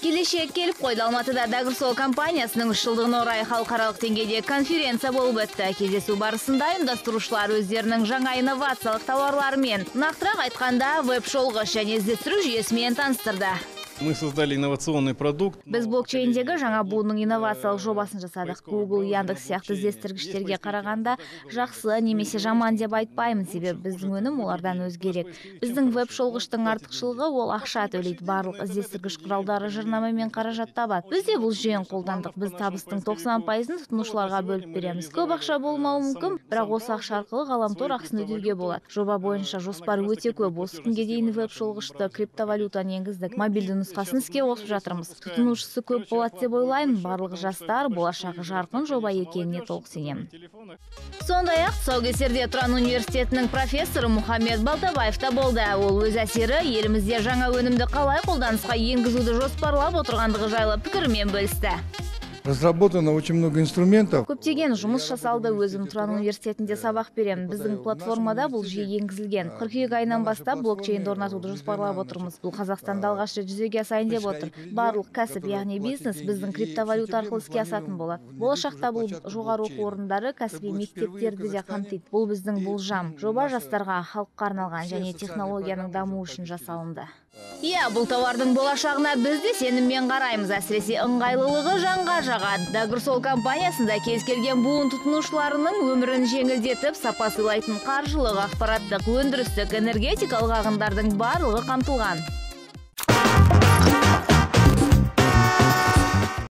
Келешек келіп қойды. Алматыда Дагырсол компаниясының жылдығына орай халықаралық деңгейде конференция болып өтті. Кездесу барысында ұйымдастырушылар өздерінің жаңа инновациялық тауарларымен, нақтырақ айтқанда веб-шолғыш және іздестіру жүйесімен таныстырды. Мы создали инновационный продукт. Біз блокчейндегі жаңа буынның инновациялық жобасын жасадық. Google, Яндекс сияқты іздестіргіштерге қарағанда жақсы немесе жаман деп айтпаймын, себебі біздің өнім олардан өзгерек. Біздің веб-шолғыштың артықшылығы ол ақша төлейді. Барлық іздестіргіш құралдары жарнамамен қаражат табады. Біз де бұл жүйені қолдандық. Біз табыстың 90%-ын тұтынушыларға бөліп береміз. Көп ақша болмауы мүмкін, бірақ осы ақша арқылы ғаламтор ақысын өтеуге болады. Жоба бойынша жоспар өте көп. Осы күнге дейін веб-шолғышты криптовалютаны енгіздік. Мобильді нұсқасын іске қосып жатырмыз. Тұтынушысы көп болады деп ойлаймын. Барлығы жастар, болашағы жарқын жоба екеніне толық сенемін. Сондай-ақ тұсаукесерде Тұран университетінің профессоры Мұхаммед Балтабаев та болды. Ол өз әсері елімізде жаңа өнімді қалай қолданысқа енгізуді жоспарлап отырғандығы жайлы пікірімен бөлісті. Разработано очень много инструментов. Көптеген жұмыс жасалды. Өзім Тұран университетінде сабақ беремін. Біздің платформада бұл жүйе енгізілген. Қыркүйек айынан бастап блокчейнді орнатуды жоспарлап отырмыз. Бұл Қазақстанда алғаш рет жүзеге асайын деп отыр. Барлық кәсіп, яғни бизнес біздің криптовалюта арқылы іске асатын болады. Болашақта бұл жоғары оқу орындары, кәсіби мектептерді де қамтиды. Бұл біздің болжам. Жоба жастарға, халыққа арналған және технологияның дамуы үшін жасалынды. Бұл тауардың болашағына біз де сеніммен қараймыз. Әсіресе ыңғайлылығы жанға жағады. Дагырсол компаниясында кез келген буын тұтынушыларының өмірін жеңілдетіп, сапа сыйлайтын қаржылық, ақпараттық, өндірістік, энергетикалық ағындардың барлығы қамтылған.